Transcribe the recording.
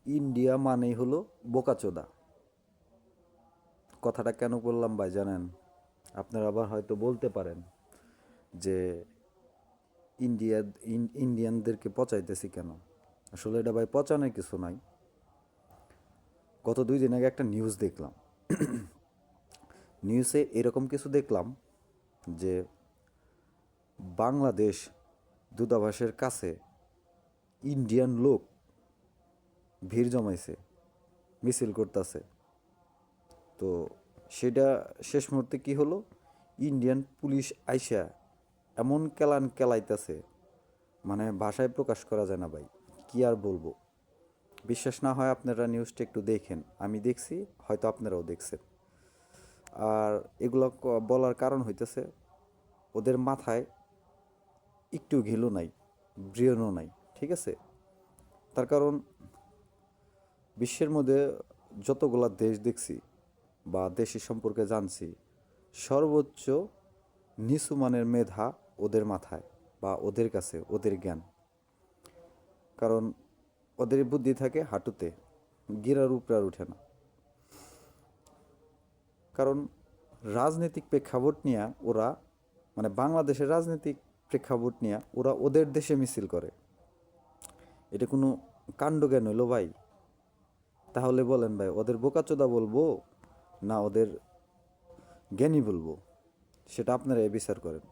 India মানেই হলো বোকাচোদা। কথাটা কেন বললাম ভাই জানেন? আপনারা আবার হয়তো বলতে পারেন যে ইন্ডিয়া ইন্ডিয়ানদেরকে পচাইতেছি কেন। আসলে এটা ভাই পচানোর কিছু নাই। গত 2 দিন আগে একটা নিউজ দেখলাম। নিউজে এরকম কিছু দেখলাম যে বাংলাদেশ দূতাবাসের কাছে ইন্ডিয়ান লোক ভিড় জমাইছে, মিছিল করতেছে। তো সেটা শেষ মুহূর্তে কি হলো, ইন্ডিয়ান পুলিশ আইসা এমন কেলান কেলাইতেছে, মানে ভাষায় প্রকাশ করা যায় না ভাই। কি আর বলবো। বিশ্বাস না হয় আপনারা নিউজটা একটু দেখেন, আমি দেখছি, হয়তো আপনারাও দেখছেন। আর এগুলো বলার কারণ হইতেছে ওদের মাথায় একটু ঘিলু নাই, ব্রেনও নাই, ঠিক আছে? তার কারণ বিশ্বের মধ্যে যতগুলা দেশ দেখছি বা দেশের সম্পর্কে জানছি, সর্বোচ্চ নিচু মানের মেধা ওদের মাথায় বা ওদের কাছে, ওদের জ্ঞান। কারণ ওদের বুদ্ধি থাকে হাঁটুতে, গিরার উপরে আর উঠে না। কারণ রাজনৈতিক প্রেক্ষাপট নিয়ে ওরা, মানে বাংলাদেশের রাজনৈতিক প্রেক্ষাপট নিয়ে ওরা ওদের দেশে মিছিল করে। এটা কোনো কাণ্ডজ্ঞান হইলো ভাই? তাহলে বলেন ভাই, ওদের বোকাচোদা বলবো না ওদের জ্ঞানী বলবো? সেটা আপনারা বিচার করেন।